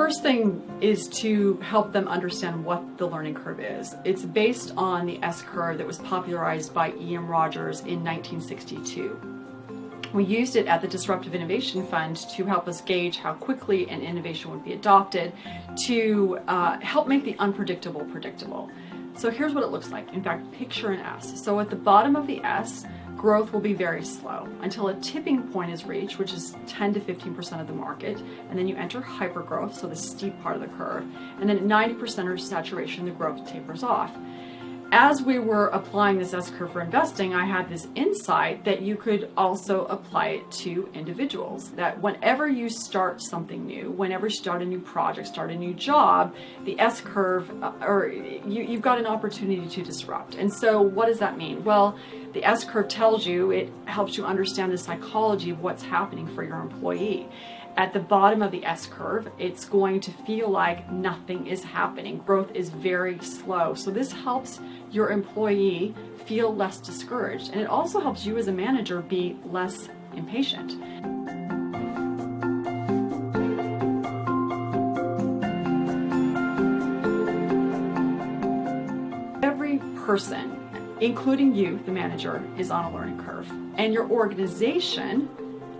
first thing is to help them understand what the learning curve is. It's based on the S-curve that was popularized by E.M. Rogers in 1962. We used it at the Disruptive Innovation Fund to help us gauge how quickly an innovation would be adopted, to help make the unpredictable predictable. So here's what it looks like. In fact, picture an S. So at the bottom of the S, growth will be very slow until a tipping point is reached, which is 10 to 15% of the market, and then you enter hypergrowth, so the steep part of the curve, and then at 90% or saturation, the growth tapers off. As we were applying this S-curve for investing, I had this insight that you could also apply it to individuals. That whenever you start something new, whenever you start a new project, start a new job, the S-curve, you've got an opportunity to disrupt. And so what does that mean? Well, the S-curve tells you, it helps you understand the psychology of what's happening for your employee. At the bottom of the S-curve, it's going to feel like nothing is happening. Growth is very slow. So this helps your employee feel less discouraged. And it also helps you as a manager be less impatient. Every person, including you, the manager, is on a learning curve. And your organization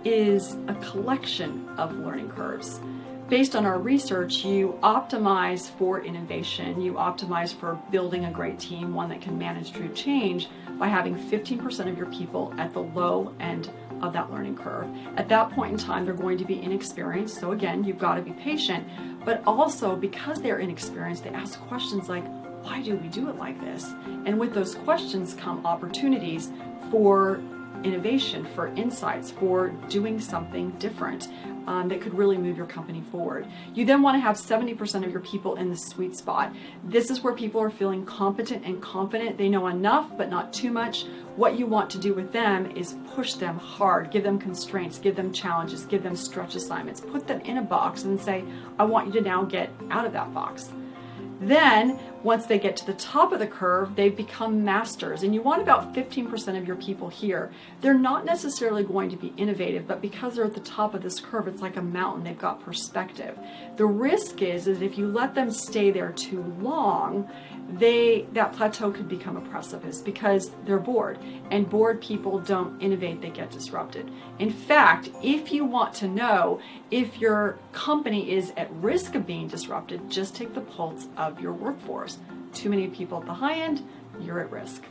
is a collection of learning curves. Based on our research, you optimize for innovation, you optimize for building a great team, one that can manage through change, by having 15% of your people at the low end of that learning curve. At that point in time, they're going to be inexperienced, so again, you've got to be patient, but also because they're inexperienced, they ask questions like, why do we do it like this? And with those questions come opportunities for innovation, for insights, for doing something different that could really move your company forward. You then want to have 70% of your people in the sweet spot. This is where people are feeling competent and confident. They know enough, but not too much. What you want to do with them is push them hard, give them constraints, give them challenges, give them stretch assignments, put them in a box and say, I want you to now get out of that box. Then, once they get to the top of the curve, they've become masters. And you want about 15% of your people here. They're not necessarily going to be innovative, but because they're at the top of this curve, it's like a mountain. They've got perspective. The risk is if you let them stay there too long, that plateau could become a precipice because they're bored. And bored people don't innovate, they get disrupted. In fact, if you want to know if your company is at risk of being disrupted, just take the pulse of your workforce. Too many people at the high end, you're at risk.